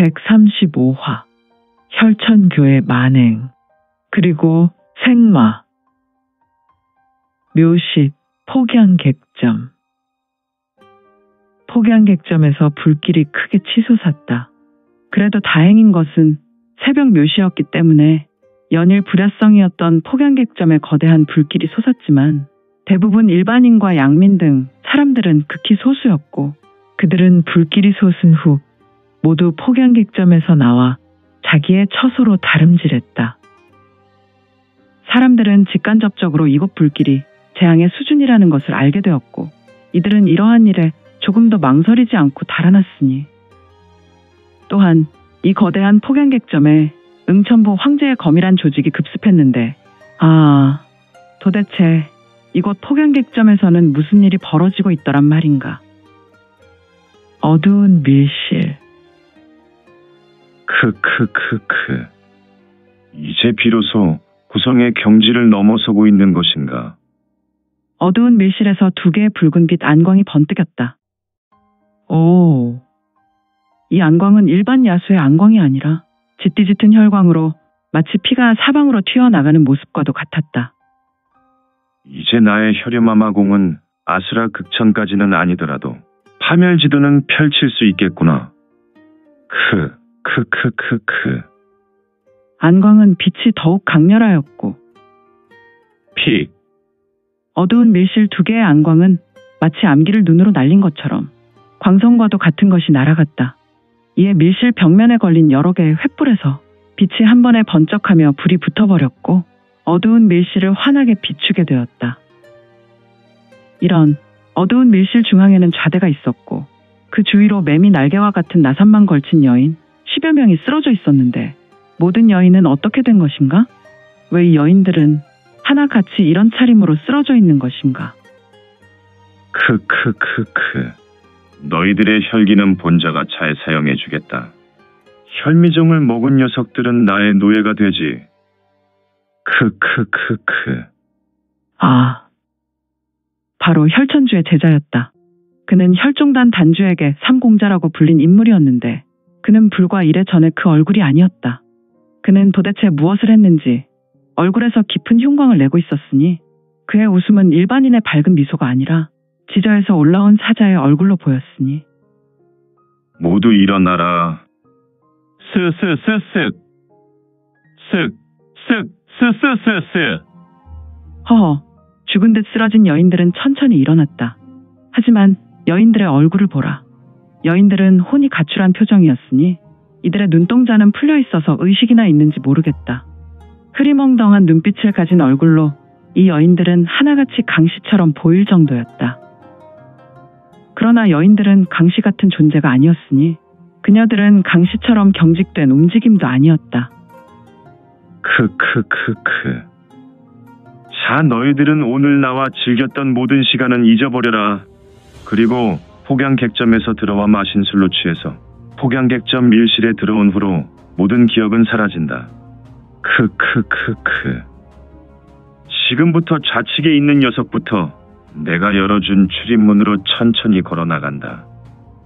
135화 혈천교의 만행 그리고 생마 묘식 폭양객점 폭양객점에서 불길이 크게 치솟았다. 그래도 다행인 것은 새벽 묘시였기 때문에 연일 불야성이었던 폭양객점에 거대한 불길이 솟았지만 대부분 일반인과 양민 등 사람들은 극히 소수였고 그들은 불길이 솟은 후 모두 폭양객점에서 나와 자기의 처소로 다름질했다. 사람들은 직간접적으로 이곳 불길이 재앙의 수준이라는 것을 알게 되었고 이들은 이러한 일에 조금도 망설이지 않고 달아났으니 또한 이 거대한 폭양객점에 응천부 황제의 검이란 조직이 급습했는데 도대체 이곳 폭양객점에서는 무슨 일이 벌어지고 있더란 말인가. 어두운 밀실. 크크크크. 이제 비로소 구성의 경지를 넘어서고 있는 것인가. 어두운 밀실에서 두 개의 붉은빛 안광이 번뜩였다. 오, 이 안광은 일반 야수의 안광이 아니라 짙디짙은 혈광으로 마치 피가 사방으로 튀어나가는 모습과도 같았다. 이제 나의 혈요마마공은 아수라 극천까지는 아니더라도 파멸지도는 펼칠 수 있겠구나. 크크크크크. 안광은 빛이 더욱 강렬하였고 픽. 어두운 밀실 두 개의 안광은 마치 암기를 눈으로 날린 것처럼 광선과도 같은 것이 날아갔다. 이에 밀실 벽면에 걸린 여러 개의 횃불에서 빛이 한 번에 번쩍하며 불이 붙어버렸고 어두운 밀실을 환하게 비추게 되었다. 이런 어두운 밀실 중앙에는 좌대가 있었고 그 주위로 매미 날개와 같은 나선만 걸친 여인 10여 명이 쓰러져 있었는데 모든 여인은 어떻게 된 것인가? 왜 이 여인들은 하나같이 이런 차림으로 쓰러져 있는 것인가? 크크크크. 너희들의 혈기는 본자가 잘 사용해주겠다. 혈미종을 먹은 녀석들은 나의 노예가 되지. 크크크크. 바로 혈천주의 제자였다. 그는 혈종단 단주에게 삼공자라고 불린 인물이었는데 그는 불과 이래 전에 그 얼굴이 아니었다. 그는 도대체 무엇을 했는지 얼굴에서 깊은 흉광을 내고 있었으니 그의 웃음은 일반인의 밝은 미소가 아니라 지저에서 올라온 사자의 얼굴로 보였으니 모두 일어나라. 쓱쓱쓱쓱쓱쓱쓱쓱쓱. 허허, 죽은 듯 쓰러진 여인들은 천천히 일어났다. 하지만 여인들의 얼굴을 보라. 여인들은 혼이 가출한 표정이었으니 이들의 눈동자는 풀려 있어서 의식이나 있는지 모르겠다. 흐리멍덩한 눈빛을 가진 얼굴로 이 여인들은 하나같이 강씨처럼 보일 정도였다. 그러나 여인들은 강씨 같은 존재가 아니었으니 그녀들은 강씨처럼 경직된 움직임도 아니었다. 크크크크. 자, 너희들은 오늘 나와 즐겼던 모든 시간은 잊어버려라. 그리고 폭양객점에서 들어와 마신 술로 취해서 폭양객점 밀실에 들어온 후로 모든 기억은 사라진다. 크크크크. 지금부터 좌측에 있는 녀석부터 내가 열어준 출입문으로 천천히 걸어나간다.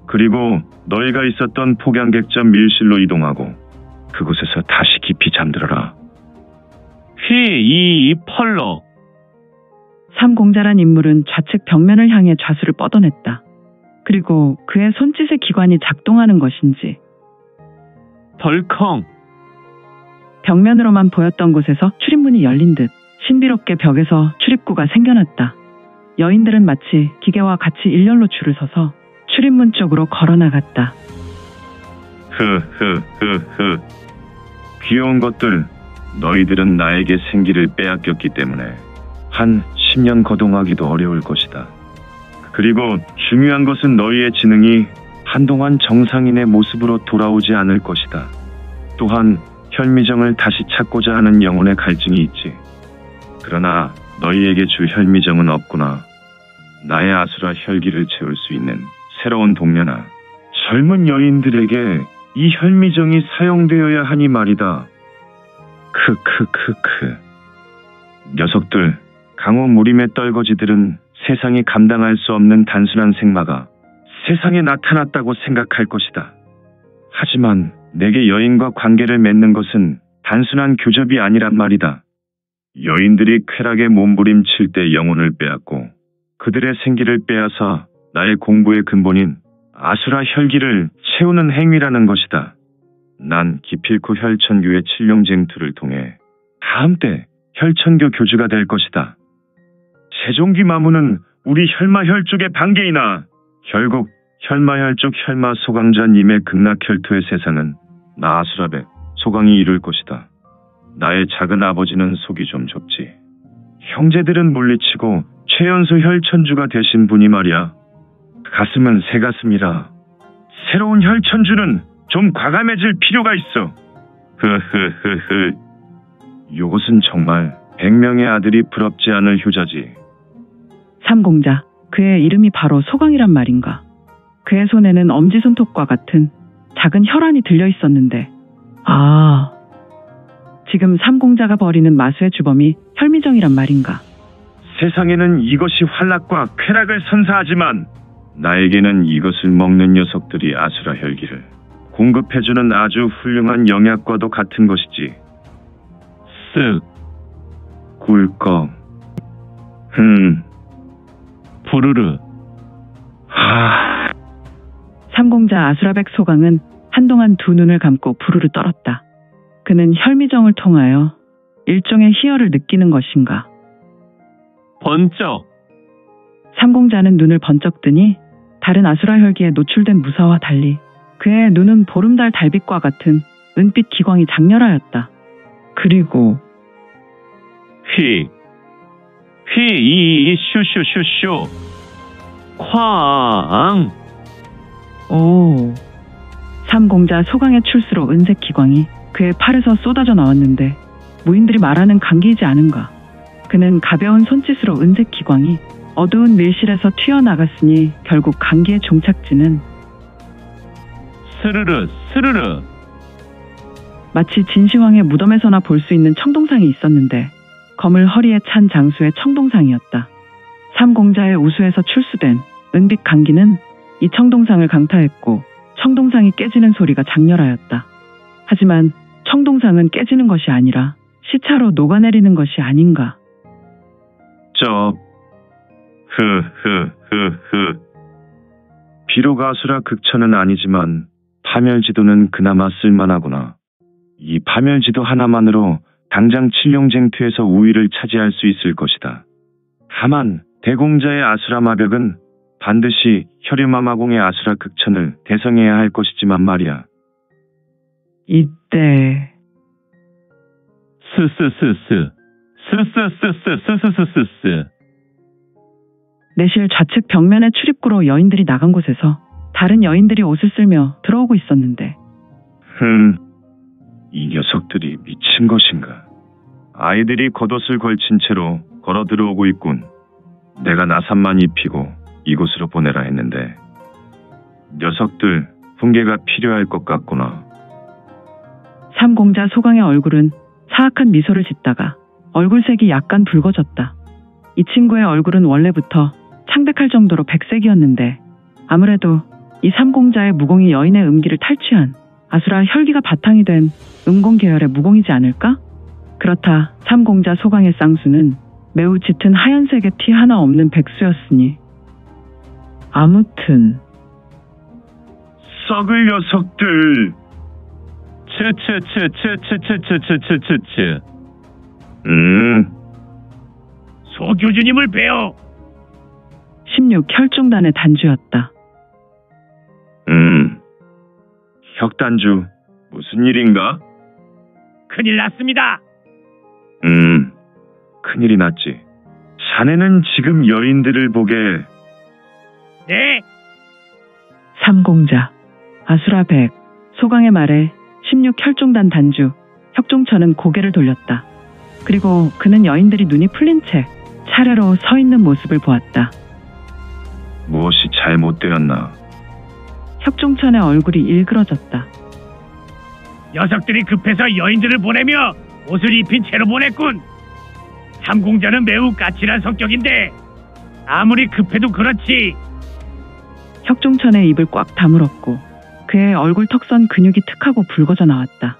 그리고 너희가 있었던 폭양객점 밀실로 이동하고 그곳에서 다시 깊이 잠들어라. 이 펄럭. 삼공자란 인물은 좌측 벽면을 향해 좌수를 뻗어냈다. 그리고 그의 손짓의 기관이 작동하는 것인지 덜컹. 벽면으로만 보였던 곳에서 출입문이 열린 듯 신비롭게 벽에서 출입구가 생겨났다. 여인들은 마치 기계와 같이 일렬로 줄을 서서 출입문 쪽으로 걸어나갔다. 흐흐흐흐. 귀여운 것들, 너희들은 나에게 생기를 빼앗겼기 때문에 한 10년 거동하기도 어려울 것이다. 그리고 중요한 것은 너희의 지능이 한동안 정상인의 모습으로 돌아오지 않을 것이다. 또한 혈미정을 다시 찾고자 하는 영혼의 갈증이 있지. 그러나 너희에게 줄 혈미정은 없구나. 나의 아수라 혈기를 채울 수 있는 새로운 동료나 젊은 여인들에게 이 혈미정이 사용되어야 하니 말이다. 크크크크. 녀석들, 강호 무림의 떨거지들은 세상이 감당할 수 없는 단순한 생마가 세상에 나타났다고 생각할 것이다. 하지만 내게 여인과 관계를 맺는 것은 단순한 교접이 아니란 말이다. 여인들이 쾌락에 몸부림칠 때 영혼을 빼앗고 그들의 생기를 빼앗아 나의 공부의 근본인 아수라 혈기를 채우는 행위라는 것이다. 난 기필코 혈천교의 칠룡쟁투를 통해 다음 때 혈천교 교주가 될 것이다. 세종기 마무는 우리 혈마혈족의 반개이나 결국 혈마혈족 혈마소강자님의 극락혈투의 세상은 나 아수라백 소강이 이룰 것이다. 나의 작은 아버지는 속이 좀 좁지. 형제들은 물리치고 최연소 혈천주가 되신 분이 말이야. 가슴은 새 가슴이라. 새로운 혈천주는 좀 과감해질 필요가 있어. 흐흐흐흐. 이것은 정말 100명의 아들이 부럽지 않을 효자지. 삼공자, 그의 이름이 바로 소강이란 말인가. 그의 손에는 엄지손톱과 같은 작은 혈안이 들려 있었는데, 아, 지금 삼공자가 벌이는 마수의 주범이 혈미정이란 말인가. 세상에는 이것이 환락과 쾌락을 선사하지만 나에게는 이것을 먹는 녀석들이 아수라 혈기를 공급해주는 아주 훌륭한 영약과도 같은 것이지. 쓱, 꿀꺽. 부르르. 하. 삼공자 아수라백 소강은 한동안 두 눈을 감고 부르르 떨었다. 그는 혈미정을 통하여 일종의 희열을 느끼는 것인가. 번쩍. 삼공자는 눈을 번쩍 뜨니 다른 아수라 혈기에 노출된 무사와 달리 그의 눈은 보름달 달빛과 같은 은빛 기광이 장렬하였다. 그리고 슈슈슈슈. 쾅. 오, 삼공자 소강의 출수로 은색 기광이 그의 팔에서 쏟아져 나왔는데 무인들이 말하는 감기이지 않은가. 그는 가벼운 손짓으로 은색 기광이 어두운 밀실에서 튀어나갔으니 결국 감기의 종착지는 스르르 스르르. 마치 진시황의 무덤에서나 볼 수 있는 청동상이 있었는데 검을 허리에 찬 장수의 청동상이었다. 삼공자의 우수에서 출수된 은빛 강기는 이 청동상을 강타했고 청동상이 깨지는 소리가 장렬하였다. 하지만 청동상은 깨지는 것이 아니라 시차로 녹아내리는 것이 아닌가. 비록 아수라 극천은 아니지만 파멸지도는 그나마 쓸만하구나. 이 파멸지도 하나만으로 당장 칠룡쟁투에서 우위를 차지할 수 있을 것이다. 다만 대공자의 아수라 마벽은 반드시 혈유마마공의 아수라 극천을 대성해야 할 것이지만 말이야. 이때 스스스스. 내실 좌측 벽면의 출입구로 여인들이 나간 곳에서 다른 여인들이 옷을 쓸며 들어오고 있었는데, 이 녀석들이 미친 것인가. 아이들이 겉옷을 걸친 채로 걸어 들어오고 있군. 내가 나삿만 입히고 이곳으로 보내라 했는데 녀석들 훈계가 필요할 것 같구나. 삼공자 소강의 얼굴은 사악한 미소를 짓다가 얼굴색이 약간 붉어졌다. 이 친구의 얼굴은 원래부터 창백할 정도로 백색이었는데 아무래도 이 삼공자의 무공이 여인의 음기를 탈취한 아수라 혈기가 바탕이 된 음공 계열의 무공이지 않을까? 그렇다 삼공자 소강의 쌍수는 매우 짙은 하얀색의 티 하나 없는 백수였으니. 아무튼 썩을 녀석들. 츠츠츠츠츠츠츠츠츠츠. 소교주님을 뵈어. 16 혈중단의 단주였다. 혁단주, 무슨 일인가? 큰일 났습니다. 큰일이 났지. 자네는 지금 여인들을 보게. 네. 삼공자, 아수라 백, 소강의 말에 16 혈중단 단주, 혁종천은 고개를 돌렸다. 그리고 그는 여인들이 눈이 풀린 채 차례로 서 있는 모습을 보았다. 무엇이 잘못되었나? 혁종천의 얼굴이 일그러졌다. 녀석들이 급해서 여인들을 보내며 옷을 입힌 채로 보냈군. 삼공자는 매우 까칠한 성격인데 아무리 급해도 그렇지. 혁종천의 입을 꽉 다물었고 그의 얼굴 턱선 근육이 툭하고 붉어져 나왔다.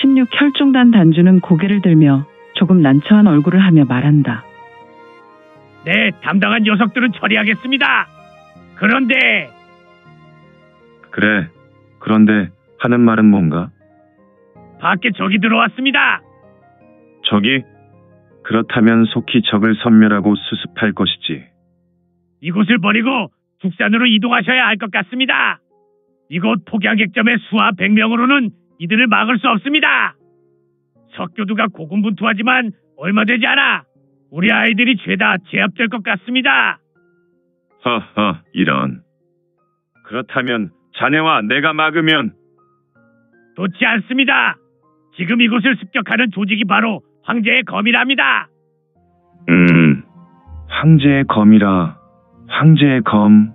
16 혈중단 단주는 고개를 들며 조금 난처한 얼굴을 하며 말한다. 네, 담당한 녀석들은 처리하겠습니다. 그런데 그래. 그런데 하는 말은 뭔가? 밖에 적이 들어왔습니다. 적이? 그렇다면 속히 적을 섬멸하고 수습할 것이지. 이곳을 버리고 북산으로 이동하셔야 할 것 같습니다. 이곳 폭양객점의 수하 100명으로는 이들을 막을 수 없습니다. 석교두가 고군분투하지만 얼마 되지 않아 우리 아이들이 죄다 제압될 것 같습니다. 허허, 이런. 그렇다면 자네와 내가 막으면 좋지 않습니다. 지금 이곳을 습격하는 조직이 바로 황제의 검이랍니다. 황제의 검이라. 황제의 검.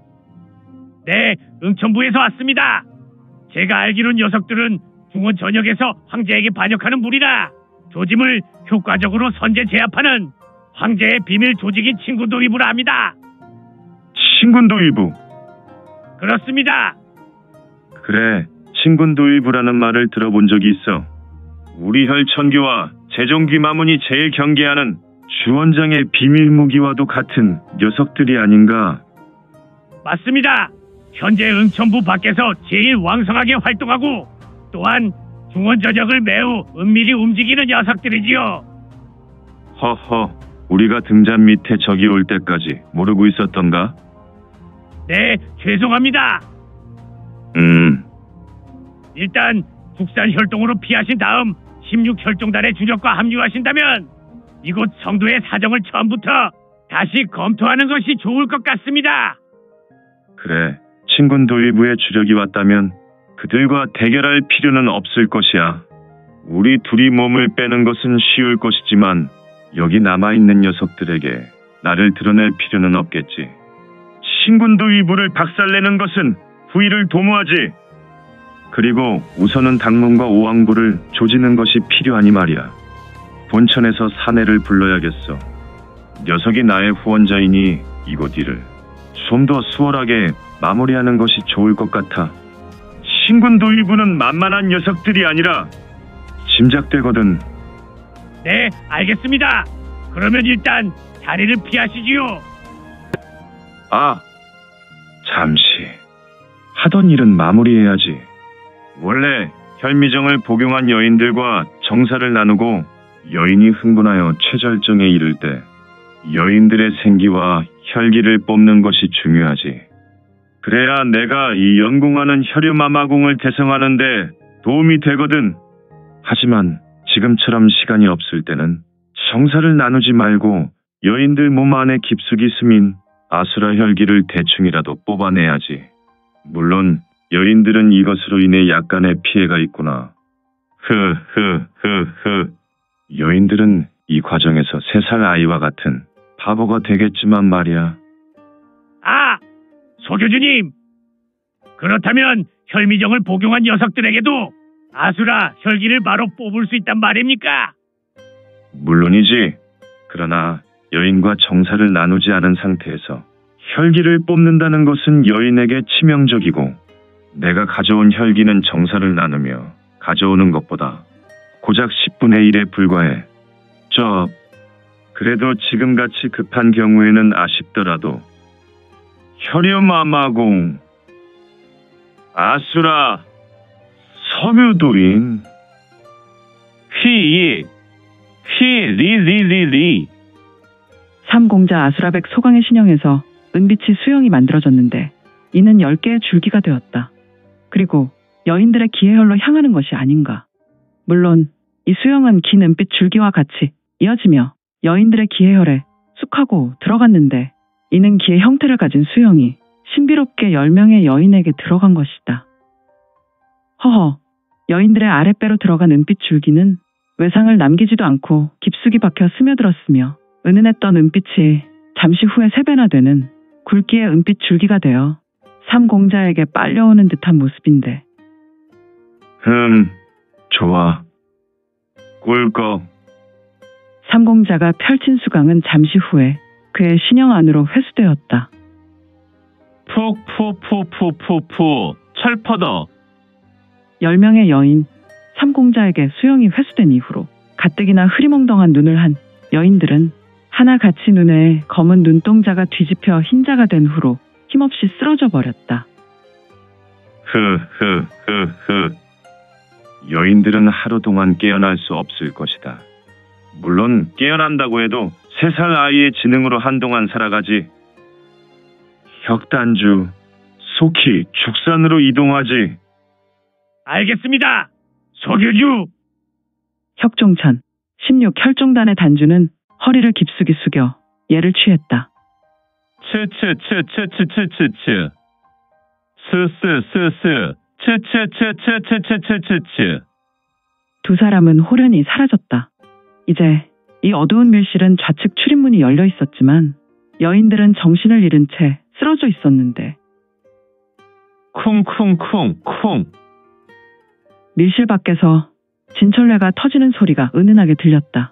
네, 응천부에서 왔습니다. 제가 알기로는 녀석들은 중원 전역에서 황제에게 반역하는 무리라 조짐을 효과적으로 선제 제압하는 황제의 비밀 조직인 친군도위부라 합니다. 친군도위부. 그렇습니다. 그래, 친군도위부라는 말을 들어본 적이 있어. 우리 혈천기와 재종귀 마문이 제일 경계하는 주원장의 비밀 무기와도 같은 녀석들이 아닌가. 맞습니다. 현재 응천부 밖에서 제일 왕성하게 활동하고 또한 중원 전역을 매우 은밀히 움직이는 녀석들이지요. 허허, 우리가 등잔 밑에 적이 올 때까지 모르고 있었던가? 네, 죄송합니다. 일단 국산 혈동으로 피하신 다음 16혈종단의 주력과 합류하신다면 이곳 성도의 사정을 처음부터 다시 검토하는 것이 좋을 것 같습니다. 그래, 친군도위부의 주력이 왔다면 그들과 대결할 필요는 없을 것이야. 우리 둘이 몸을 빼는 것은 쉬울 것이지만 여기 남아있는 녀석들에게 나를 드러낼 필요는 없겠지. 친군도위부를 박살내는 것은 후일을 도모하지. 그리고 우선은 당문과 오왕부를 조지는 것이 필요하니 말이야. 본천에서 사내를 불러야겠어. 녀석이 나의 후원자이니 이곳 일을 좀 더 수월하게 마무리하는 것이 좋을 것 같아. 친군도위부는 만만한 녀석들이 아니라 짐작되거든. 네, 알겠습니다. 그러면 일단 자리를 피하시지요. 아, 잠시. 하던 일은 마무리해야지. 원래 혈미정을 복용한 여인들과 정사를 나누고 여인이 흥분하여 최절정에 이를 때 여인들의 생기와 혈기를 뽑는 것이 중요하지. 그래야 내가 이 연궁하는 혈유마마궁을 대성하는 데 도움이 되거든. 하지만 지금처럼 시간이 없을 때는 정사를 나누지 말고 여인들 몸 안에 깊숙이 스민 아수라 혈기를 대충이라도 뽑아내야지. 물론 여인들은 이것으로 인해 약간의 피해가 있구나. 여인들은 이 과정에서 3살 아이와 같은 바보가 되겠지만 말이야. 아, 소교주님. 그렇다면 혈미정을 복용한 녀석들에게도 아수라 혈기를 바로 뽑을 수 있단 말입니까? 물론이지. 그러나 여인과 정사를 나누지 않은 상태에서 혈기를 뽑는다는 것은 여인에게 치명적이고 내가 가져온 혈기는 정사를 나누며 가져오는 것보다 고작 10분의 1에 불과해. 그래도 지금같이 급한 경우에는 아쉽더라도 혈유마마공, 아수라, 섬유도인, 리리리리. 삼공자 아수라백 소강의 신형에서 은빛이 수영이 만들어졌는데 이는 10개의 줄기가 되었다. 그리고 여인들의 기해혈로 향하는 것이 아닌가. 물론 이 수영은 긴 은빛 줄기와 같이 이어지며 여인들의 기해혈에 쑥하고 들어갔는데 이는 기의 형태를 가진 수영이 신비롭게 10명의 여인에게 들어간 것이다. 허허, 여인들의 아랫배로 들어간 은빛 줄기는 외상을 남기지도 않고 깊숙이 박혀 스며들었으며 은은했던 은빛이 잠시 후에 3배나 되는 굵기의 은빛 줄기가 되어 삼공자에게 빨려오는 듯한 모습인데. 좋아. 꿀꺽. 삼공자가 펼친 수강은 잠시 후에 그의 신형 안으로 회수되었다. 푹 철퍼더 10명의 여인, 3공자에게 수영이 회수된 이후로 가뜩이나 흐리멍덩한 눈을 한 여인들은 하나같이 눈에 검은 눈동자가 뒤집혀 흰자가 된 후로 힘없이 쓰러져 버렸다. 여인들은 하루 동안 깨어날 수 없을 것이다. 물론 깨어난다고 해도 3살 아이의 지능으로 한동안 살아가지. 혁단주, 속히 죽산으로 이동하지. 알겠습니다. 석유주. 혁종천, 16 혈종단의 단주는 허리를 깊숙이 숙여 예를 취했다. 츠츠츠츠츠츠츠츠. 스스스스. 츠츠츠츠츠츠츠츠. 두 사람은 호련히 사라졌다. 이제 이 어두운 밀실은 좌측 출입문이 열려 있었지만 여인들은 정신을 잃은 채 쓰러져 있었는데 쿵쿵쿵쿵. 밀실 밖에서 진철레가 터지는 소리가 은은하게 들렸다.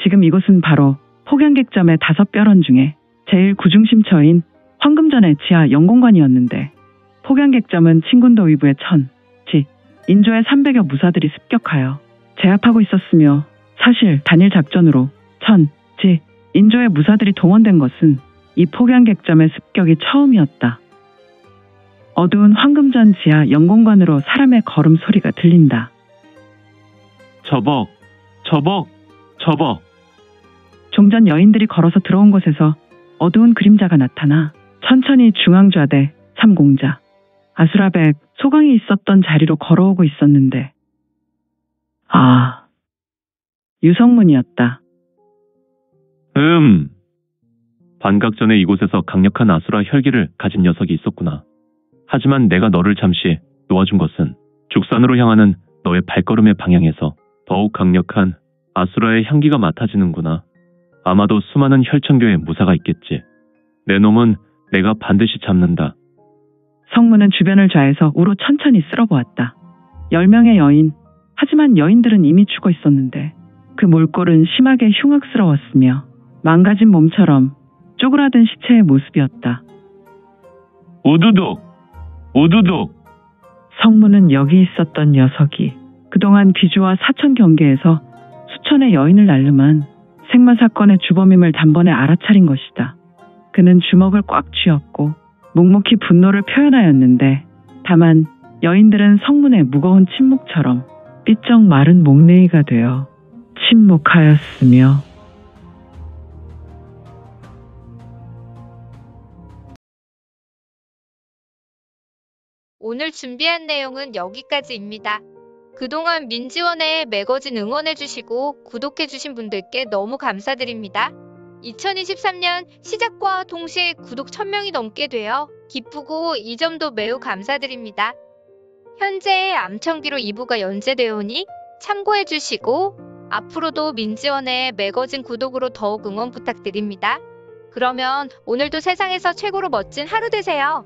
지금 이곳은 바로 폭양객점의 5뼈런 중에 제일 구중심처인 황금전의 지하 영공관이었는데 폭양객점은 친군도 위부의 천, 지, 인조의 300여 무사들이 습격하여 제압하고 있었으며 사실 단일 작전으로 천, 지, 인조의 무사들이 동원된 것은 이 폭양객점의 습격이 처음이었다. 어두운 황금전 지하 영공관으로 사람의 걸음소리가 들린다. 저벅. 종전 여인들이 걸어서 들어온 곳에서 어두운 그림자가 나타나 천천히 중앙좌대 3공자, 아수라백, 소강이 있었던 자리로 걸어오고 있었는데 유성문이었다. 반각 전에 이곳에서 강력한 아수라 혈기를 가진 녀석이 있었구나. 하지만 내가 너를 잠시 놓아준 것은 죽산으로 향하는 너의 발걸음의 방향에서 더욱 강력한 아수라의 향기가 맡아지는구나. 아마도 수많은 혈천교의 무사가 있겠지. 내 놈은 내가 반드시 잡는다. 성문은 주변을 좌해서 우로 천천히 쓸어보았다. 10명의 여인, 하지만 여인들은 이미 죽어 있었는데 그 몰골은 심하게 흉악스러웠으며 망가진 몸처럼 쪼그라든 시체의 모습이었다. 우두둑. 성문은 여기 있었던 녀석이 그동안 귀주와 사천 경계에서 수천의 여인을 날름한 생마 사건의 주범임을 단번에 알아차린 것이다. 그는 주먹을 꽉 쥐었고 묵묵히 분노를 표현하였는데 다만 여인들은 성문의 무거운 침묵처럼 삐쩍 마른 목내이가 되어 침묵하였으며 오늘 준비한 내용은 여기까지입니다. 그동안 민지원에 매거진 응원해주시고 구독해주신 분들께 너무 감사드립니다. 2023년 시작과 동시에 구독 1000명이 넘게 되어 기쁘고 이 점도 매우 감사드립니다. 현재 암청기로 2부가 연재되오니 참고해주시고 앞으로도 민지원의 매거진 구독으로 더욱 응원 부탁드립니다. 그러면 오늘도 세상에서 최고로 멋진 하루 되세요.